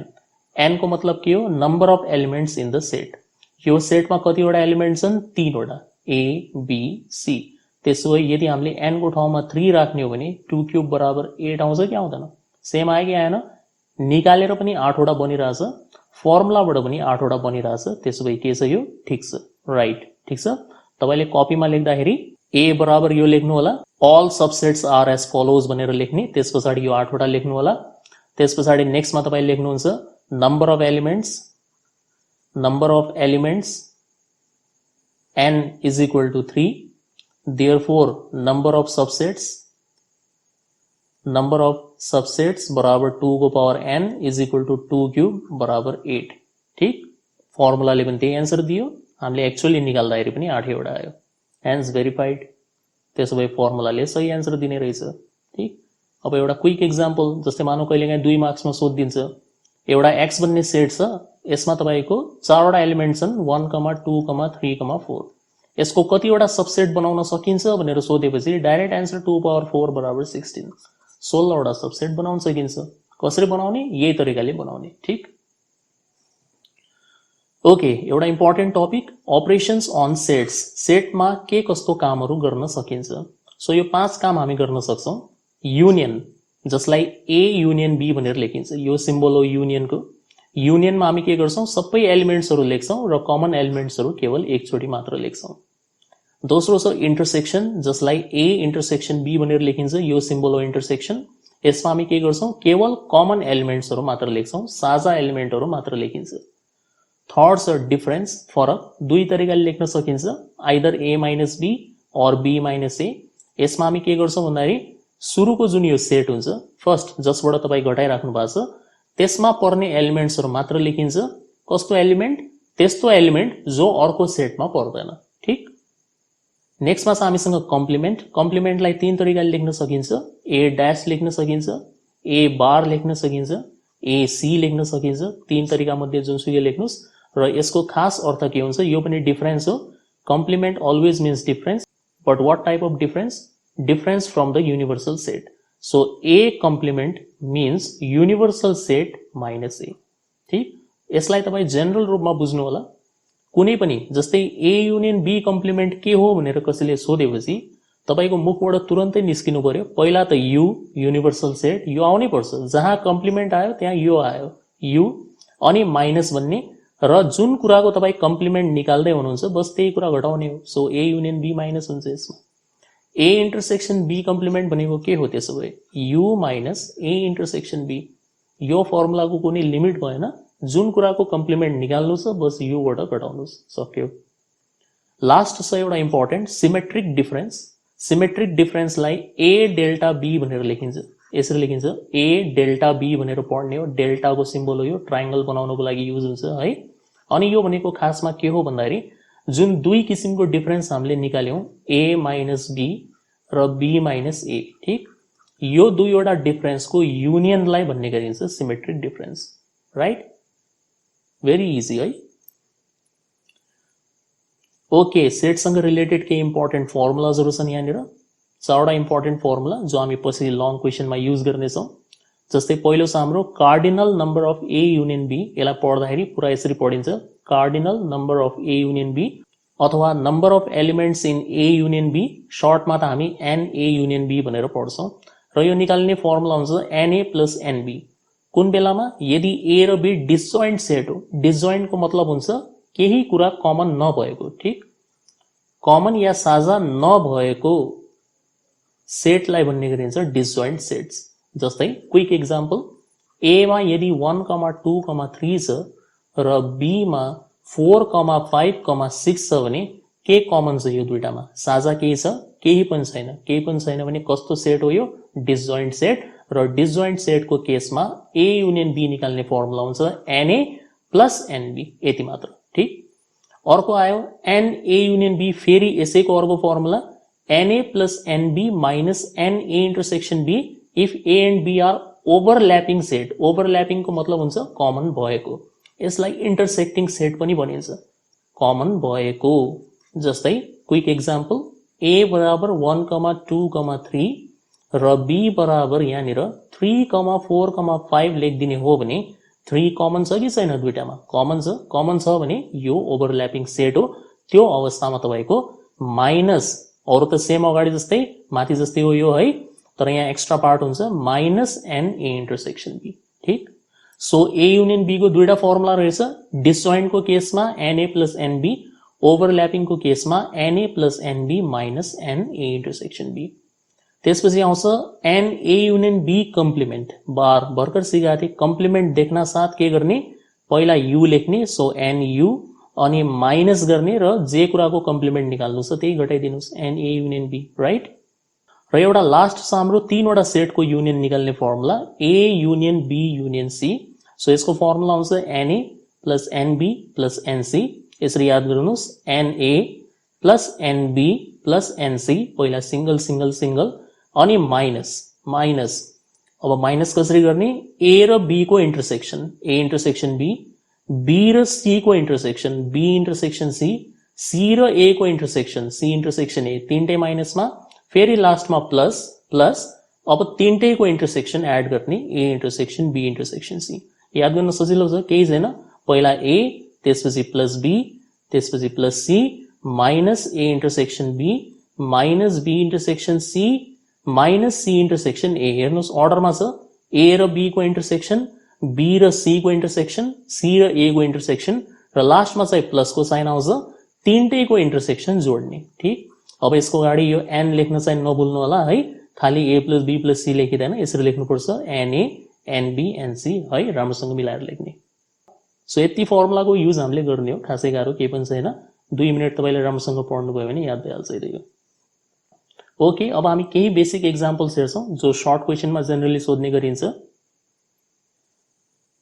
n को मतलब के हो number of elements in the set. यो सेटमा कतिवटा एलिमेन्ट छन् 3 वटा a b c। त्यसो भए यदि हामीले n को ठाउँमा 3 राख्ने हो भने 2 क्यूब बराबर 8 आउँछ कि आउँदैन? सेम आयो कि आएन? निकालेर पनि 8 वटा बनिरहेछ, फर्मुलाबाट पनि 8 वटा बनिरहेछ। त्यसो भए के छ यो ठीक छ, राइट, ठीक छ। तपाईले कपीमा लेख्दाखेरि a बराबर यो लेख्नु होला all subsets are as follows भनेर लेख्ने, त्यसपछि यो 8 वटा लेख्नु होला। त्यसपछि नेक्स्टमा तपाईले लेख्नुहुन्छ number of elements n is equal to 3, therefore number of subsets बराबर 2 को power n is equal to 2 cube बराबर 8। ठीक, फर्मुलाले पनि त्यही एन्सर दियो, हामीले एक्चुअली निकाल्दाखेरि पनि 8 वटा आयो, हेन्स भेरिफाइड। त्यसो भए फर्मुलाले सही एन्सर दिने रहेछ। ठीक, अब एउटा क्विक एक्जाम्पल, जस्तै मानौ कहिलेकाहीँ 2 मार्क्समा सोधिदिन्छ, एउटा x भन्ने सेट छ, यसमा तपाईको 4 वटा एलिमेन्ट छन् 1, 2, 3, 4। यसको कतिवटा सबसेट बनाउन सकिन्छ भनेर सोधेपछि डाइरेक्ट एन्सर 2 पावर 4 बराबर 16, 16 वटा सबसेट बनाउन सकिन्छ। कसरी बनाउने? यही तरिकाले बनाउने। ठीक, ओके, एउटा important topic operations on sets. सेटमा के कस्तो कामहरू गर्न सकिन्छ? सो यो 5 काम हामी गर्न सक्छौं। युनियन, जसलाई ए युनियन बी भनेर लेखिन्छ, यो सिम्बल हो युनियनको। युनियनमा हामी के गर्छौं? सबै एलिमेन्ट्सहरू लेख्छौं र कमन एलिमेन्ट्सहरू केवल एकचोटि मात्र लेख्छौं। दोस्रो छ इन्टरसेक्सन, जसलाई ए इन्टरसेक्सन बी भनेर लेखिन्छ, यो सिम्बल हो इन्टरसेक्सन। यसमा हामी के गर्छौं? केवल कमन एलिमेन्ट्सहरू मात्र लेख्छौं, साझा एलिमेन्टहरू मात्र लेखिन्छ। थर्ड छ डिफरेन्स, फरक। दुई तरिकाले लेख्न सकिन्छ, आइदर a माइनस बी और b माइनस a। यसमा हामी के गर्छौं भन्दाखेरि सुरुको जुन यो सेट हुन्छ, फर्स्ट जसबाट तपाईं घटाइराख्नु भएको छ, त्यसमा पर्ने एलिमेन्ट्सहरू मात्र लेखिन्छ। कस्तो एलिमेन्ट? त्यस्तो एलिमेन्ट जो अर्को सेटमा पर्दैन। ठीक, नेक्स्टमा छ हामीसँग कम्प्लिमेन्ट। कम्प्लिमेन्टलाई 3 तरिकाले लेख्न सकिन्छ, a ड्याश लेख्न सकिन्छ, a बार लेख्न सकिन्छ, a c लेख्न सकिन्छ। 3 तरिका मध्ये जुनसुकै लेख्नुस्। र यसको खास अर्थ के हुन्छ? यो पनि डिफरेन्स हो। Complement always means difference, but what type of difference? Difference from the universal set. So a complement means universal set minus a। ठीक, यसलाई तपाईं जनरल रूपमा बुझ्नु होला। कुनै पनि जस्तै a युनियन b कम्प्लिमेन्ट के हो भनेर कसैले सोधेपछि तपाईको मुखबाट तुरन्तै निस्किनु पर्यो, पहिला त u युनिभर्सल सेट, यो आउनै पर्छ। जहाँ कम्प्लिमेन्ट आयो त्यहाँ यो आयो, u, अनि माइनस भन्ने, र जुन कुराको तपाईं कम्प्लिमेन्ट निकाल्दै हुनुहुन्छ बस त्यही कुरा घटाउने हो। So a union b minus हुन्छ यसमा। a इन्टरसेक्सन b कम्प्लिमेन्ट भनेको के हो? त्यसो भए u minus a intersection b। यो फर्मुलाको कुनै लिमिट भएन, जुन कुराको कम्प्लिमेन्ट निकाल्नु छ बस u बाट घटाउनुस्, सक्यो। लास्ट छ एउटा इम्पोर्टेन्ट सिमेट्रिक डिफरेन्स। सिमेट्रिक डिफरेन्सलाई a डेल्टा b भनेर लेखिन्छ। यसरी लेखिन्छ, a डेल्टा b भनेर पढ्ने हो। डेल्टाको सिम्बल हो यो, ट्रायंगल बनाउनको लागि युज हुन्छ है। अनि यो भनेको खासमा के हो भन्दाखेरि जुन दुई किसिमको डिफरेन्स हामीले निकाल्यौं, a माइनस b र b माइनस a। ठीक, यो दुईवटा डिफरेन्सको युनियनलाई भन्ने गरिन्छ symmetric difference, right? Very easy है। ओके, सेटसँग रिलेटेड केही इम्पोर्टेन्ट फर्मुलाजहरू छन् यहाँनिर। 4 वटा इम्पोर्टेन्ट फर्मुला जो हामी पछि लङ क्वेसनमा युज गर्नेछौं। जस्तै पहिलो छ हाम्रो cardinal number of a union b। यसलाई पढ्दाखेरि पुरा यसरी पढिन्छ, cardinal number of a union b, अथवा number of elements in a union b। सर्टमा त हामी na युनियन b भनेर पढ्छौं। र यो निकाल्ने फर्मुला हुन्छ na प्लस nb। कुन बेलामा? यदि a र b डिसजोइन्ट सेट हो। डिसजोइन्टको मतलब हुन्छ केही कुरा कमन नभएको। ठीक, कमन या साझा नभएको सेटलाई भन्ने गरिन्छ डिसजोइन्ट सेट्स। जस्तै क्विक एक्जाम्पल, a मा यदि 1, 2, 3 छ र b मा 4, 5, 6 छ भने के कमन छ यो दुईटामा? साझा केही छ? केही पनि छैन। केही पनि छैन भने कस्तो सेट हो यो? Disjoint set. र डिसजोइन्ट सेटको केसमा a युनियन b निकाल्ने फर्मुला हुन्छ na प्लस nb, यति मात्र। ठीक, अर्को आयो na युनियन b, फेरि यसैको अर्को formula na plus nb minus na intersection b इफ a and b are overlapping set. Overlapping को मतलब हुन्छ कमन भएको। यसलाई इन्टरसेक्टिङ सेट पनि भनिन्छ, कमन भएको। जस्तै क्विक एक्जाम्पल, a बराबर 1, 2, 3 र बी बराबर यहाँनिर 3,4,5 लेखिदिने हो भने 3 कमन छ कि छैन दुईटामा? कमन छ भने यो ओभरल्यापिङ सेट हो। त्यो अवस्थामा तपाईँको माइनस, अरू त सेम अगाडि जस्तै माथि जस्तै हो यो है, तर यहाँ एक्स्ट्रा पार्ट हुन्छ minus n A intersection B. ठिक, सो ए युनियन बी को दुईटा फर्मुला रहेछ। डिसजोइन्टको केसमा एनए प्लस एनबी, ओभरल्यापिङको केसमा n A plus n B minus n A intersection B. त्यसपछि आउँछ एनए युनियन बी कम्प्लिमेन्ट। भर्खर सिकाएको थिएँ, कम्प्लिमेन्ट देख्न साथ के गर्ने, पहिला यु लेख्ने, सो एन यु, अनि माइनस गर्ने र जे कुराको कम्प्लिमेन्ट निकाल्नु छ त्यही घटाइदिनुस्, एनए युनियन बी, राइट। र एउटा लास्ट छ हाम्रो तीनवटा सेटको युनियन निकाल्ने formula, A union B union C. So यसको फर्मुला हुन्छ n A plus n B plus n C. यसरी याद गर्नुहोस्, n A plus n B plus n C, पहिला सिंगल सिंगल सिंगल, अनि माइनस। अब माइनस कसरी गर्ने, ए र बी को इन्टरसेक्सन, ए इन्टरसेक्सन बी, बी र सी को intersection, B intersection C, C र ए को इन्टरसेक्सन, सी इन्टरसेक्सन ए, तीनटै माइनसमा, फेरि लास्टमा प्लस, अब तीनटैको इन्टरसेक्सन एड गर्ने, A intersection B intersection C. याद गर्न सजिलो छ, केही छैन, पहिला ए, त्यसपछि प्लस बी, त्यसपछि plus C, minus A intersection B, minus B intersection C, minus C intersection A. हेर्नुहोस् अर्डरमा छ, ए र बी को इन्टरसेक्सन, बी र सी को इन्टरसेक्सन, सी र ए को इन्टरसेक्सन, र लास्टमा चाहिँ प्लसको साइन आउँछ, तीनटैको इन्टरसेक्सन जोड्ने। ठिक, अब यसको अगाडि यो एन लेख्न चाहिँ नभुल्नु होला है, खाली ए प्लस बी प्लस सी लेखिँदैन, यसरी लेख्नुपर्छ एनए एनबी एनसी है, राम्रोसँग मिलाएर लेख्ने। सो यति फर्मुलाको युज हामीले गर्ने हो, खासै गाह्रो केही पनि छैन। 2 मिनट तपाईँले राम्रोसँग पढ्नुभयो भने याद भइहाल्छ यो। ओके, अब हामी केही बेसिक एक्जाम्पल्स हेर्छौँ जो सर्ट क्वेसनमा जेनरली सोध्ने गरिन्छ।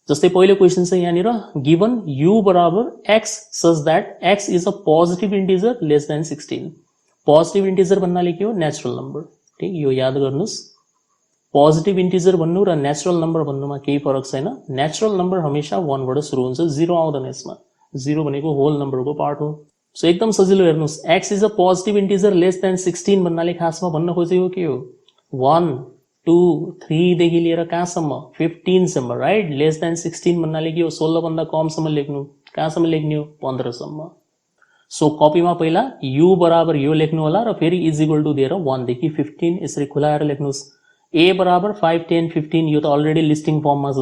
जस्तै पहिलो क्वेसन छ यहाँनिर, गिवन यु बराबर x such that x is a positive integer less than 16। Positive integer भन्नाले के हो, नेचुरल नम्बर। ठिक, यो याद गर्नुहोस्, पोजिटिभ इन्टिजर भन्नु र नेचुरल नम्बर भन्नुमा केही फरक छैन। नेचुरल नम्बर हमेशा 1 बाट सुरु हुन्छ, 0 आउँदैन यसमा, 0 भनेको होल नम्बरको पार्ट हो। सो एकदम सजिलो, हेर्नुहोस्, x is a positive integer less than 16 भन्नाले खासमा भन्न खोजेको के हो, 1 2 3 देखि लिएर कहाँसम्म, 15 सम्म, राइट। लेस देन 16 भन्नाले के हो, 16 भन्दा कमसम्म लेख्नु, कहाँसम्म लेख्ने हो, 15 सम्म। सो कपीमा पहिला यु बराबर यो लेख्नु होला र फेरि इज इक्वल टु दिएर 1 देखि 15 यसरी खुलाएर लेख्नुहोस्। ए बराबर 5 10 15 यो त अलरेडी लिस्टिङ फर्ममा छ,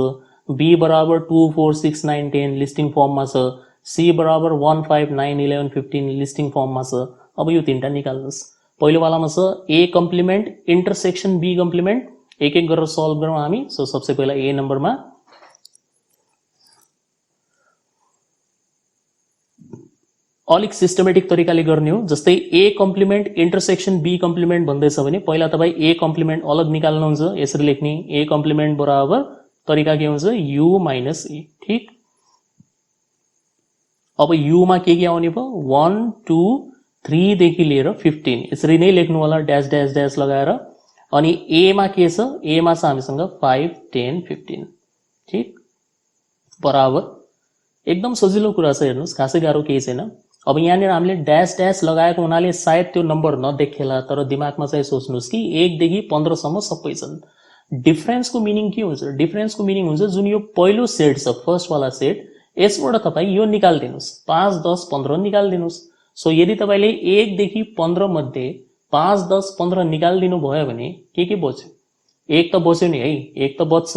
बी बराबर 2 4 6 9 10 लिस्टिङ फर्ममा छ, सी बराबर 1 5 9 11 15 लिस्टिङ फर्ममा छ। अब यो तीनटा निकाल्नुहोस्। पहिलो वालामा छ ए कम्प्लिमेन्ट इन्टरसेक्सन बी कम्प्लिमेन्ट, एक एक गरेर सल्भ गरौँ हामी। सो सबसे पहिला ए नम्बरमा अलिक सिस्टमेटिक तरिकाले गर्ने हो। जस्तै ए कम्प्लिमेन्ट इन्टरसेक्सन बी कम्प्लिमेन्ट भन्दैछ भने पहिला तपाईँ ए कम्प्लिमेन्ट अलग निकाल्नुहुन्छ, यसरी लेख्ने, ए कम्प्लिमेन्ट बराबर तरिका के हुन्छ, यु माइनस ए। ठिक, अब युमा के आउने भयो, 1 2 3 देखि लिएर 15 यसरी नै लेख्नु होला, ड्यास ड्यास ड्यास लगाएर। अनि एमा के छ, एमा छ हामीसँग 5 10 15। ठिक, बराबर, एकदम सजिलो कुरा छ, हेर्नुहोस्, खासै गाह्रो केही छैन। अब यहाँनिर हामीले ड्यास ड्यास लगाएको हुनाले सायद त्यो नम्बर नदेखेला, तर दिमागमा चाहिँ सोच्नुहोस् कि 1 देखि 15 सम्म सबै छन्। डिफरेन्सको मिनिङ के हुन्छ, डिफरेन्सको मिनिङ हुन्छ जुन यो पहिलो सेट छ, फर्स्ट वाला सेट, यसबाट तपाईँ यो निकाल्दिनुस्, 5 10 15 निकाल्दिनुस्। सो यदि तपाईँले 1 देखि 15 मध्ये 5 10 15 निकाल्दिनु भयो भने के बच्यो, 1 त बच्यो नि है, 1 त बच्छ,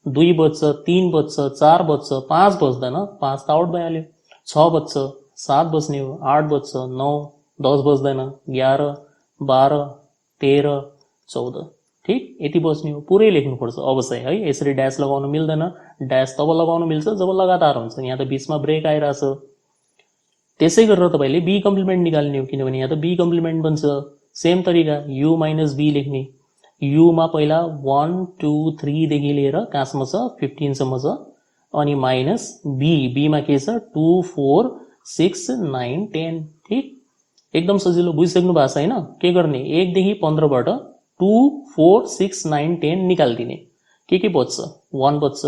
2 बच्छ, 3 बच्छ, 4 बच्छ, 5 बच्दैन, 5 त आउट भइहाल्यो, 6 बच्छ, 7 बच्ने हो, 8 बच्छ, 9 10 बच्दैन, 11 12 13 14। ठिक, यति बच्ने हो, पुरै लेख्नुपर्छ। अब चाहिँ है यसरी ड्यास लगाउनु मिल्दैन, ड्यास तब लगाउनु मिल्छ जब लगातार हुन्छ, यहाँ त बीचमा ब्रेक आइरहेछ। त्यसै गरेर तपाईँले बी कम्प्लिमेन्ट निकाल्ने हो, किनभने यहाँ त बी कम्प्लिमेन्ट बन्छ। सेम तरिका यु माइनस बी लेख्ने, युमा पहिला 1 2 3 देखि लिएर कहाँसम्म छ, 15 सम्म छ, अनि माइनस बी, बीमा के छ, 2 4 6 9 10। ठिक, एकदम सजिलो, बुझिसक्नु भएको छ हैन। के गर्ने, 1 देखि 15 बाट 2 4 6 9 10 निकाल्दिने, के बच्छ, 1 बच्छ,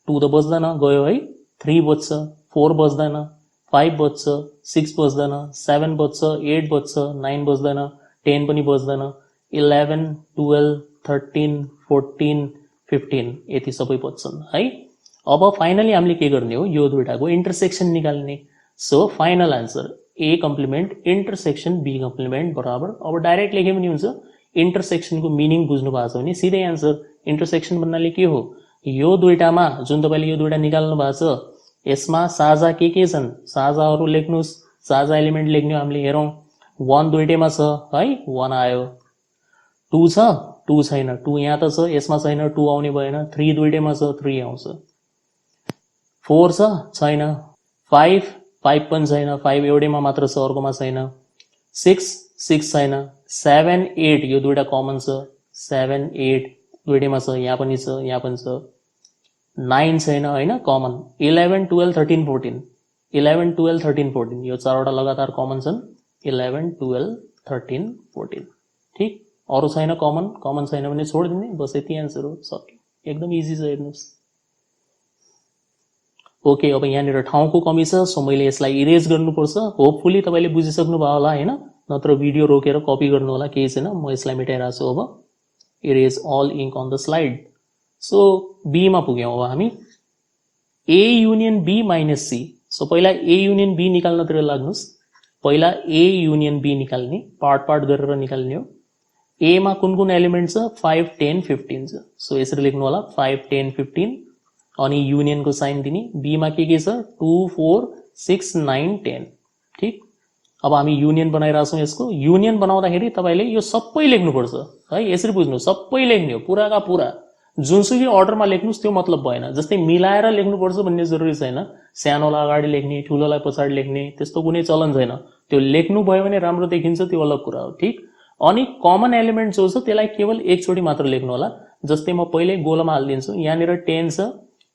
2 त बच्दैन गयो है, 3 बच्छ, 4 बच्दैन, 5 बच्छ, 6 बच्दैन, 7 बच्छ, 8 बच्छ, 9 बच्दैन, 10 पनि बच्दैन, 11 12 13 14 15 यति सबै बच्छन् है। अब फाइनली हामीले के गर्ने हो, यो दुईटाको इन्टरसेक्सन निकाल्ने। So final answer A complement intersection B complement बराबर, अब डाइरेक्ट लेखे पनि हुन्छ। इन्टरसेक्सनको मिनिङ बुझ्नु भएको छ भने सिधै आन्सर। इन्टरसेक्सन भन्नाले के हो, यो दुईटामा जुन तपाईले यो दुईटा निकाल्नु भएको छ यसमा साझा के छन्, साझाहरू लेख्नुस्। साझा एलिमेन्ट लेख्ने हामीले हेरौँ। 1 दुईटैमा छ है, 1 आयो। 2 छ, 2 छैन, 2 यहाँ त छ, यसमा छैन, 2 आउने भएन। 3 दुईटैमा छ, 3 आउँछ। 4 छ, छैन। 5 पनि छैन, 5 एउटैमा मात्र छ, अर्कोमा छैन। 6 छैन। 7 8 यो दुईटा कमन छ, 7 8 दुईटैमा छ, यहाँ पनि छ, यहाँ पनि छ। 9 छैन हैन, कमन। 11 12 13 14 11 12 13 14 यो चारवटा लगातार कमन छन्। 11 12 13 14 ठीक। अरु छैन कमन, कमन छैन भने छोडिदिने, बस यति आन्सर हो, सक्यो। एकदम इजी छ, हेर्नुस्। ओके, अब यहाँनिर ठाउँको कमी छ, सो मैले यसलाई इरेज गर्नुपर्छ। होपफुली तपाईले बुझिसक्नु भयो होला हैन, नत्र भिडियो रोकेर कपी गर्नु होला, केही छैन। म यसलाई मेटाइरहेको छु। अब erase all ink on the slide. So B मा पुग्यौं अब हामी। A union B minus C. So पहिला ए युनियन बी निकाल्नतिर लाग्नुस्। पहिला ए युनियन बी निकाल्ने, पार्ट पार्ट गरेर निकाल्ने हो। ए मा कुन कुन एलिमेन्ट छ, 5 10 15 छ। सो यसरी लेख्नु होला, 5 10 15 अनि युनियन को साइन दिने। बी मा के छ, 2 4 6 9 10 ठीक। अब हामी युनियन बनाइरहेको छौं। यसको युनियन बनाउँदाखेरि तपाईले यो सबै लेख्नुपर्छ है, यसरी बुझ्नु, सबै लेख्ने हो, पुराका पुरा। जुनसुकै अर्डरमा लेख्नुस् त्यो मतलब भएन। जस्तै मिलाएर लेख्नुपर्छ भन्ने जरुरी छैन। सानोलाई अगाडि लेख्ने, ठुलोलाई पछाडि लेख्ने, त्यस्तो कुनै चलन छैन। त्यो लेख्नु भयो भने राम्रो देखिन्छ, त्यो अलग कुरा हो ठीक। अनि कमन एलिमेन्ट जो छ त्यसलाई केवल एकचोटी मात्र लेख्नु होला। जस्तै म पहिले गोलोमा हाल्दिन्छु, यहाँनिर 10 छ,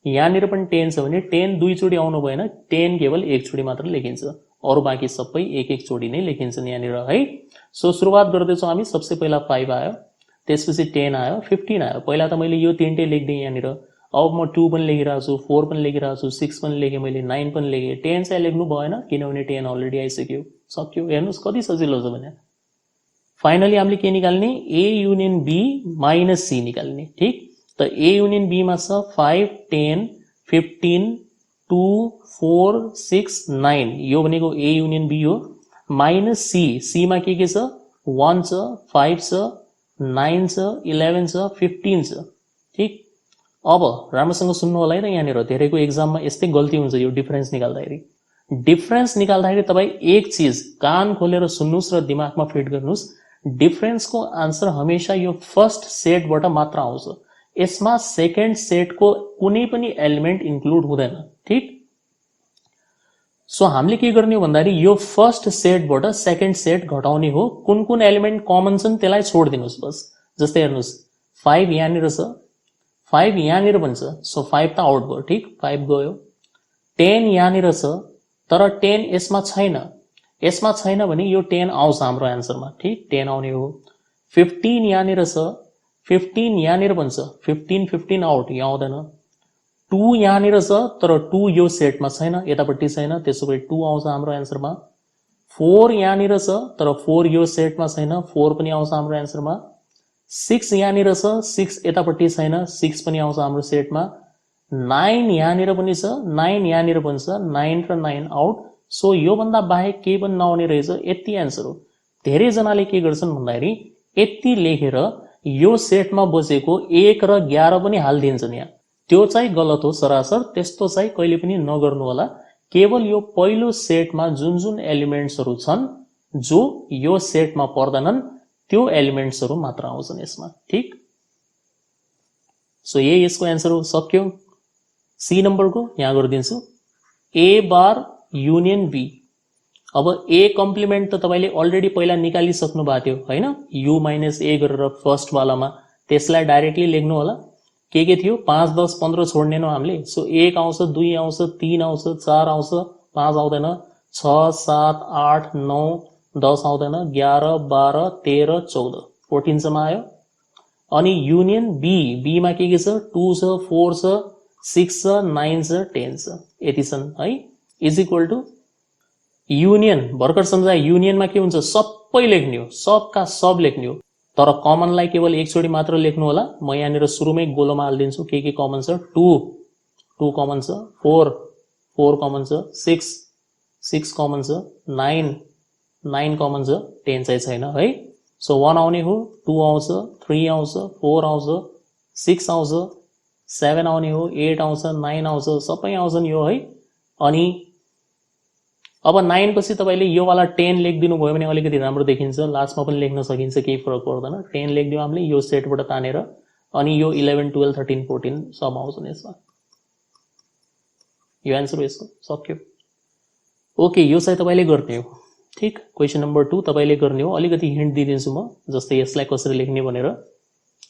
यहाँनिर पनि 10 छ भने 10 दुईचोटी आउनु भएन, 10 केवल एकचोटी मात्र लेखिन्छ। अरु बाँकी सबै एक एक चोटी नै लेखिन्छन् यहाँनिर है। सो सुरुवात गर्दैछौँ हामी। सबसे पहिला 5 आयो, त्यसपछि 10 आयो, 15 आयो। पहिला त मैले यो तीनटै लेख्दै यहाँनिर। अब म 2 पनि लेखिरहेको छु, 4 पनि लेखिरहेको छु, 6 पनि लेखेँ मैले, 9 पनि लेखेँ। 10 चाहिँ लेख्नु भएन किनभने 10 अलरेडी आइसक्यो। सक्यो, हेर्नुस् कति सजिलो छ भने। फाइनली हामीले के निकाल्ने, A union B minus C निकाल्ने ठीक। त ए युनियन बी मा छ 5 10 15 2 4 6 9 यो भनेको ए युनियन बी हो। माइनस सी, सी मा के छ, 1 छ, 5 छ, 9 छ, 11 छ, 15 छ ठीक। अब राम्रोसँग सुन्नु होला है त, यहाँनिर धेरैको एक्जाममा यस्तै गल्ती हुन्छ यो डिफरेन्स निकाल्दाखेरि। डिफरेन्स निकाल्दाखेरि तपाईँ एक चीज कान खोलेर सुन्नुस् र दिमागमा फिट गर्नुस्, डिफरेन्सको आन्सर हमेशा यो फर्स्ट सेटबाट मात्र आउँछ। यसमा सेकेन्ड सेटको कुनै पनि एलिमेन्ट इन्क्लुड हुँदैन ठीक। सो हामीले के गर्ने हो भन्दाखेरि यो फर्स्ट सेटबाट सेकेन्ड सेट घटाउने हो। कुन कुन एलिमेन्ट कमन छन् त्यसलाई छोडिदिनुस् बस। जस्तै हेर्नुस्, 5 यहाँनिर छ, 5 यहाँनिर पनि छ, सो 5 त आउट भयो ठीक, 5 गयो। 10 यहाँनिर छ, तर 10 यसमा छैन। यसमा छैन भने यो 10 आउँछ हाम्रो आन्सरमा ठीक, 10 आउने हो। 15 यहाँनिर छ, 15 यहाँनिर पनि छ, 15 आउट, यहाँ आउँदैन। 2 यहाँनिर छ, तर 2 यो सेटमा छैन, यतापट्टि छैन, त्यसो भए 2 आउँछ हाम्रो आन्सरमा। 4 यहाँनिर छ, तर 4 यो सेटमा छैन, 4 पनि आउँछ हाम्रो आन्सरमा। 6 यहाँनिर छ, 6 यतापट्टि छैन, 6 पनि आउँछ हाम्रो सेटमा। 9 यहाँनिर पनि छ, 9 यहाँनिर पनि छ, 9 र 9 आउट। सो यो भन्दा बाहेक केही पनि नआउने रहेछ, यति आन्सर हो। धेरै जनाले के गर्छन् भन्दाखेरि यति लेखेर यो सेटमा बसेको 1 र 11 पनि हाल्दिन्छन् यहाँ। त्यो चाहिँ गलत हो सरासर, त्यस्तो चाहिँ कहिले पनि नगर्नु होला। केवल यो पहिलो सेटमा जुन जुन एलिमेन्ट्सहरू छन् जो यो सेटमा पर्दैनन् त्यो एलिमेन्ट्सहरू मात्र आउँछन् यसमा ठीक। सो यही यसको आन्सर हो, सक्यो। सी नम्बरको यहाँ गरिदिन्छु, ए बार युनियन बी। अब ए कम्प्लिमेन्ट त तपाईले अलरेडी पहिला निकालिसक्नु भएको थियो हैन, यु माइनस ए गरेर फर्स्ट वालामा। त्यसलाई डाइरेक्टली लेख्नु होला। के थियो, 5 10 15 छोड्ने न हामीले। सो 1 आउँछ, 2 आउँछ, 3 आउँछ, 4 आउँछ, 5 आउँदैन, 6 7 8 9 10 आउँदैन, 11 12 13 14 14 सम्म आयो। अनि युनियन बी, बी मा के छ, 2 छ, 4 छ, 6 छ, 9 छ, 10 छ, यति छन् है। इज इक्वल टु युनियन, भर्खर सम्झाए युनियनमा के हुन्छ, सबै लेख्ने हो, सबका सब लेख्ने हो। तर कमनलाई केवल एकचोटि मात्र लेख्नु होला। म यहाँनिर सुरुमै गोलोमा हालिदिन्छु के कमन छ। 2 कमन छ, 4 कमन छ, 6 कमन छ, 9 कमन छ, 10 चाहिँ छैन है। सो 1 आउने हो, 2 आउँछ, 3 आउँछ, 4 आउँछ, 6 आउँछ, 7 आउने हो, 8 आउँछ, 9 आउँछ, सबै आउँछन् यो है। अनि अब 9 पछि तपाईले यो वाला 10 लेखिदिनु भयो भने अलिकति राम्रो देखिन्छ, लास्टमा पनि लेख्न सकिन्छ, केही फरक पर्दैन। 10 लेखिदियो हामीले यो सेटबाट तानेर, अनि यो 11 12 13 14 सब आउँछन् यसमा। यो आन्सर हो यसको, सक्यो। ओके, यो चाहिँ तपाईले गर्ने हो। ठीक, क्वेशन नम्बर 2 तपाईले गर्ने हो। अलिकति हिन्ट दिइदिन्छु म, जस्तै यसलाई कसरी लेख्ने भनेर।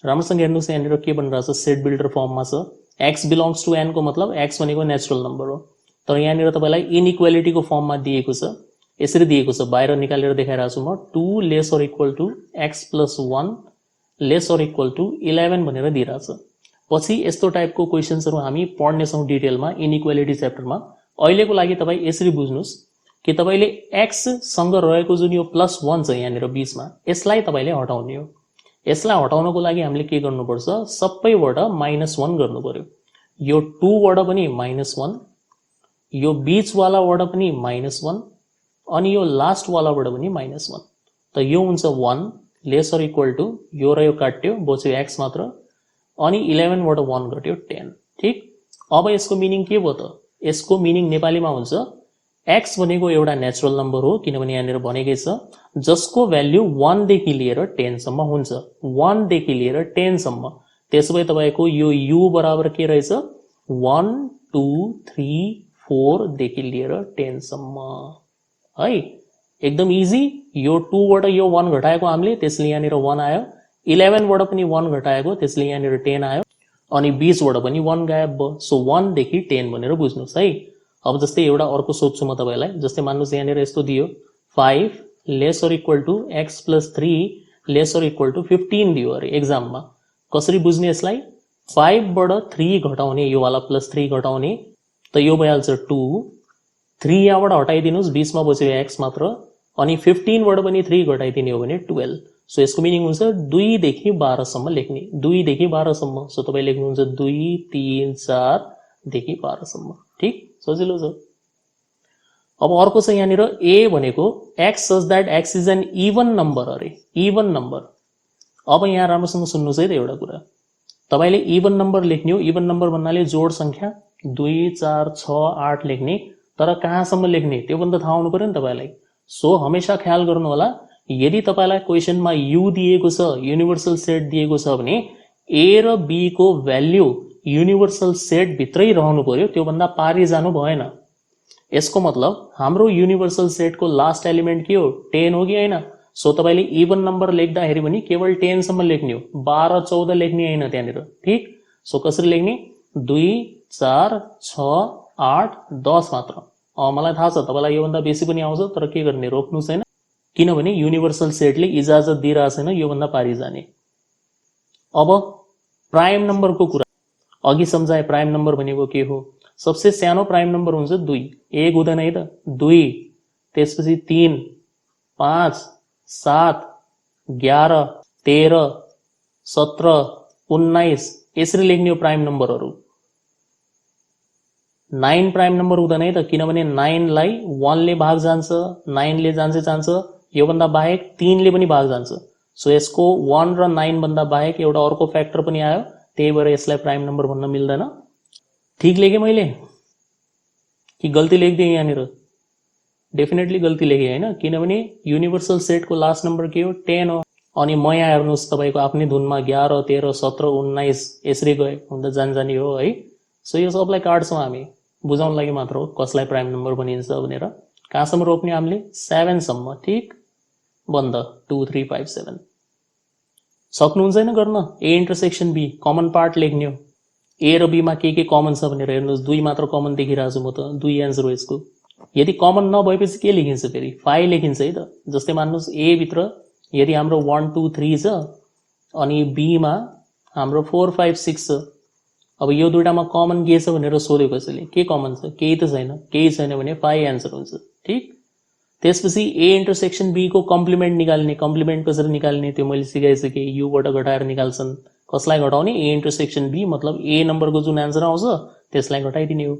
राम्रोसँग हेर्नुस्, यहाँनिर के भनिरहेको छ, सेट बिल्डर फर्ममा छ। x बिलोङ्स टु n को मतलब x भनेको नेचुरल नम्बर हो। तर यहाँनिर तपाईलाई इनइक्वालिटीको फर्ममा दिएको छ, यसरी दिएको छ, बाहिर निकालेर देखाइरहेको छु म। 2 less or equal to x plus 1 less or equal to 11 भनेर दिइरहेछ। पछि यस्तो टाइपको क्वेशन्सहरू हामी पढ्नेछौँ डिटेलमा इनइक्वालिटी च्याप्टरमा। अहिलेको लागि तपाईँ यसरी बुझ्नुस् कि तपाईले x सँग रहेको जुन यो प्लस 1 छ यहाँनिर बीचमा, यसलाई तपाईले हटाउने हो। यसलाई हटाउनको लागि हामीले के गर्नुपर्छ, सबैबाट -1 गर्नु पर्यो। यो 2 बाट पनि -1, यो बीचवालाबाट पनि -1, अनि यो लास्ट वालाबाट पनि -1। त यो हुन्छ 1 लेस अर इक्वल टु, यो र यो काट्यो, बच्यो x मात्र, अनि 11 बाट 1 घट्यो 10। ठीक, अब यसको मिनिङ के भयो त? यसको मिनिङ नेपालीमा हुन्छ x भनेको एउटा नेचुरल नम्बर हो, किनभने यहाँनिर भनेकै छ जसको भ्याल्यु 1 देखि लिएर 10 सम्म हुन्छ। 1 देखि लिएर 10 सम्म। त्यसो भए तपाईको यो u बराबर के रहेछ, 1 2 3 4 देखि लिएर 10 सम्म है। एकदम इजी। यो 2 बाट यो 1 घटाएको हामीले, त्यसले यहाँनिर 1 आयो। 11 बाट पनि 1 घटाएको, त्यसले यहाँनिर 10 आयो। अनि 20 बाट पनि 1 गायब भयो। सो 1 देखि 10 भनेर बुझ्नुस् है। अब जस्तै एउटा अर्को सोध्छु म तपाईलाई। जस्तै मान्नुस् यहाँनिर यस्तो दियो, 5 less or equal to x plus 3 less or equal to 15 दियो अरे एक्जाममा। कसरी बुझ्ने यसलाई? 5 बाट 3 घटाउने, यो वाला प्लस 3 घटाउने, त यो भइहाल्छ 2। 3 यहाँबाट हटाइदिनुस्, 20 मा बच्यो x मात्र, अनि 15 बाट पनि 3 घटाइदिने हो भने 12। सो यसको मिनिङ हुन्छ 2 देखि 12 सम्म लेख्ने। 2 देखि 12 सम्म। सो तपाईँ लेख्नुहुन्छ 2 3 4 देखि 12 सम्म। ठीक, सजिलो छ। अब अर्को छ यहाँनिर a भनेको x such that x is an even number अरे, इवन नम्बर। अब यहाँ राम्रोसँग सुन्नुस् है त एउटा कुरा, तपाईले इवन नम्बर लेख्ने हो। इवन नम्बर भन्नाले जोड संख्या 2 4 6 8 लेख्ने, तर कहाँसम्म लेख्ने त्यो पनि त थाहा हुनु पर्यो नि तपाईलाई। सो हमेशा ख्याल गर्नु होला, यदि तपाईलाई क्वेशनमा u दिएको छ, युनिभर्सल सेट दिएको छ भने a र b को भ्याल्यु युनिभर्सल सेट भित्रै रहनु पर्यो, त्यो भन्दा पारी जानु भएन। यसको मतलब हाम्रो युनिभर्सल सेटको लास्ट एलिमेन्ट के हो, 10 हो कि हैन? सो तपाईले इवन नम्बर लेख्दाखेरि पनि केवल 10 सम्म लेख्ने हो, 12 14 लेख्ने हैन त्यहाँनिर। ठीक, सो कसरी लेख्ने, 2 4 6 8 10 मात्र। मलाई थाहा छ तपाईलाई यो भन्दा बेसी पनि आउँछ, तर के गर्ने, रोक्नु छैन, किनभने युनिभर्सल सेटले इजाजत दिइरहेको छैन यो भन्दा पारी जाने। अब प्राइम नम्बरको कुरा अघि सम्झाए। प्राइम नम्बर भनेको के हो? सबसे सानो प्राइम नम्बर हुन्छ 2, 1 हुँदैन है त, 2, त्यसपछि 3 5 7 11 13 17 19 यसरी लेख्ने हो प्राइम नम्बरहरू। 9 प्राइम नम्बर हुँदैन है त, किनभने 9 लाई 1 ले भाग जान्छ, 9 ले जान्छ, यो भन्दा बाहेक 3 ले पनि भाग जान्छ। सो यसको 1 र 9 भन्दा बाहेक एउटा अर्को फ्याक्टर पनि आयो, त्यही भएर यसलाई प्राइम नम्बर भन्न मिल्दैन। ठीक लेखेँ मैले कि गल्ती लेखिदिएँ यहाँनिर? डेफिनेटली गल्ती लेखेँ हैन, किनभने युनिभर्सल सेटको लास्ट नम्बर के हो, 10 हो। अनि म यहाँ हेर्नुहोस् तपाईको आफ्नै धुनमा 11 13 17 19 यसरी गए, हुन त जानी हो है। सो यो सबलाई काट्छौँ हामी, बुझाउन लागि मात्र हो कसलाई प्राइम नम्बर भनिन्छ भनेर। कहाँसम्म रोक्ने हामीले, 7 सम्म। ठीक, बन्द। 2 3 5 7 सक्नुहुन्छ हैन गर्न? a intersection b common part लेख्ने हो। a र b मा के कमन छ भनेर हेर्नुहोस्, 2 मात्र कमन देखिरहेको छु म त, 2 आन्सर हो यसको। यदि कमन नभएपछि के लेखिन्छ फेरि, 5 लेखिन्छ है त। जस्तै मान्नुहोस् a भित्र यदि हाम्रो 1 2 3 छ, अनि b मा हाम्रो 4 5 6 छ। अब यो दुईटामा कमन के छ भनेर सोध्यो कसैले, के कमन छ? केही त छैन। केही छैन भने 5 आन्सर हुन्छ। ठीक, त्यसपछि ए इन्टरसेक्सन बी को कम्प्लिमेन्ट निकाल्ने, कम्प्लिमेन्ट कसरी निकाल्ने त्यो मैले सिकाइसकेँ, युबाट घटाएर निकाल्छन्। कसलाई घटाउने, ए इन्टरसेक्सन बी, मतलब ए नम्बरको जुन एन्सर आउँछ त्यसलाई घटाइदिने हो।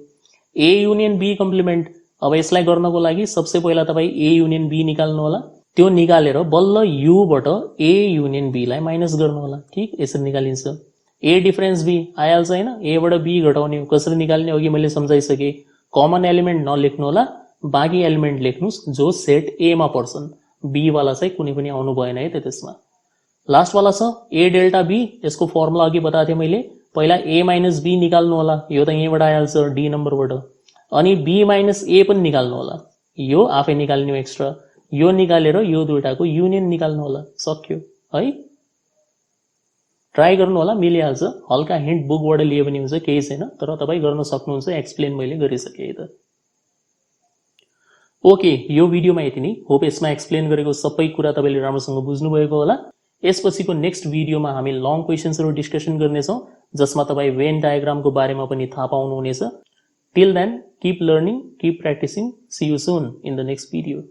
ए युनियन बी कम्प्लिमेन्ट, अब यसलाई गर्नको लागि सबसे पहिला तपाईँ ए युनियन बी निकाल्नु होला, त्यो निकालेर बल्ल युबाट ए युनियन बीलाई माइनस गर्नु होला। ठिक, यसरी निकालिन्छ। ए डिफरेन्स बी आइहाल्छ होइन, एबाट बी घटाउने हो, कसरी निकाल्ने अघि मैले सम्झाइसकेँ। कमन एलिमेन्ट नलेख्नु होला, बाँकी एलिमेन्ट लेख्नुस् जो सेट एमा पर्छन्, बीवाला चाहिँ कुनै पनि आउनु भएन है त त्यसमा। लास्टवाला छ ए डेल्टा बी, यसको फर्मुला अघि बताएको थिएँ मैले, पहिला ए माइनस बी निकाल्नु होला, यो त यहीँबाट आइहाल्छ डी नम्बरबाट, अनि बी माइनस ए पनि निकाल्नु होला, यो आफै निकाल्ने हो एक्स्ट्रा, यो निकालेर यो दुईटाको युनियन निकाल्नु होला, सक्यो है। ट्राई गर्नु होला, मिलिहाल्छ। हल्का हिन्ट बुकबाट लिए पनि हुन्छ, केही छैन, तर तपाईँ गर्न सक्नुहुन्छ, एक्सप्लेन मैले गरिसकेँ है त। ओके, यो भिडियोमा यति नै। होप यसमा एक्सप्लेन गरेको सबै कुरा तपाईँले राम्रोसँग बुझ्नुभएको होला। यसपछिको नेक्स्ट भिडियोमा हामी लङ क्वेसन्सहरू डिस्कसन गर्नेछौँ, जसमा तपाईँ वेन डायग्रामको बारेमा पनि थाहा पाउनुहुनेछ। Till then, keep learning, keep practicing, see you soon in the next video.